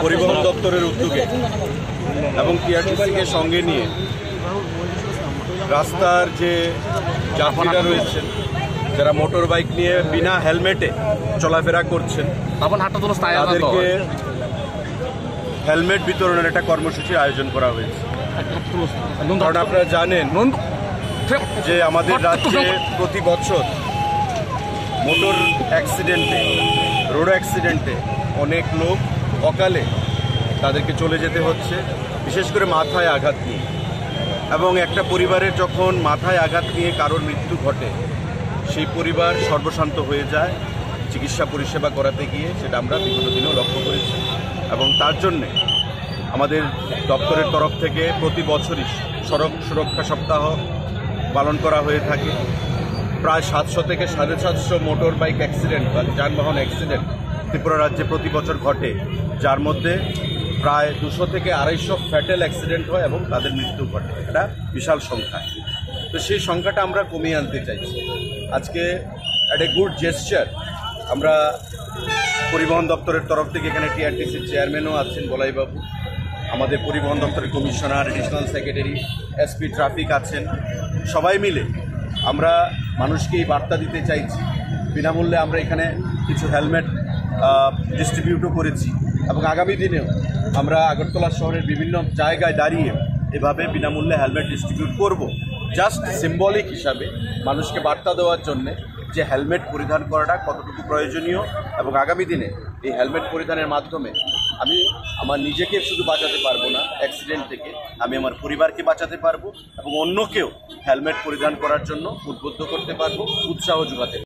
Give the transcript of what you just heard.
পরিবহন দপ্তরের উদ্যোগে এবং টিআরটিসিকে সঙ্গে নিয়ে রাস্তার যে যাত্রীরা রয়েছেন, যারা মোটর বাইক নিয়ে বিনা হেলমেটে চলাফেরা করছেন, তাদেরকে হেলমেট বিতরণের একটা কর্মসূচির আয়োজন করা হয়েছে। কারণ আপনারা জানেন যে আমাদের রাজ্যে প্রতি বছর মোটর অ্যাক্সিডেন্টে, রোড অ্যাক্সিডেন্টে অনেক লোক অকালে তাদেরকে চলে যেতে হচ্ছে, বিশেষ করে মাথায় আঘাত নিয়ে। এবং একটা পরিবারের যখন মাথায় আঘাত নিয়ে কারোর মৃত্যু ঘটে, সেই পরিবার সর্বশান্ত হয়ে যায় চিকিৎসা পরিষেবা করাতে গিয়ে, সেটা আমরা বিগত দিনেও লক্ষ্য করেছি। এবং তার জন্যে আমাদের দপ্তরের তরফ থেকে প্রতি বছরই সড়ক সুরক্ষা সপ্তাহ পালন করা হয়ে থাকে। প্রায় 700 থেকে 750 মোটর বাইক অ্যাক্সিডেন্ট বা যানবাহন অ্যাক্সিডেন্ট ত্রিপুরা রাজ্যে প্রতি বছর ঘটে, যার মধ্যে প্রায় 200 থেকে 250 ফ্যাটাল অ্যাক্সিডেন্ট হয় এবং তাদের মৃত্যু ঘটে। এটা বিশাল সংখ্যা। তো সেই সংখ্যাটা আমরা কমিয়ে আনতে চাইছি। আজকে একটা গুড জেস্চার আমরা পরিবহন দপ্তরের তরফ থেকে, এখানে টিআরটিসির চেয়ারম্যানও আছেন বলাইবাবু, আমাদের পরিবহন দপ্তরের commissioner, additional secretary, SP traffic আছেন, সবাই মিলে আমরা মানুষকে এই বার্তা দিতে চাইছি। বিনামূল্যে আমরা এখানে কিছু হেলমেট ডিস্ট্রিবিউটও করেছি এবং আগামী দিনেও আমরা আগরতলা শহরের বিভিন্ন জায়গায় দাঁড়িয়ে এভাবে বিনামূল্যে হেলমেট ডিস্ট্রিবিউট করব, জাস্ট সিম্বলিক হিসাবে মানুষকে বার্তা দেওয়ার জন্যে যে হেলমেট পরিধান করাটা কতটুকু প্রয়োজনীয়। এবং আগামী দিনে এই হেলমেট পরিধানের মাধ্যমে আমি আমার নিজেকে শুধু বাঁচাতে পারবো না অ্যাক্সিডেন্ট থেকে, আমি আমার পরিবারকে বাঁচাতে পারবো এবং অন্যকেও হেলমেট পরিধান করার জন্য উদ্বুদ্ধ করতে পারবো, উৎসাহ যোগাতে।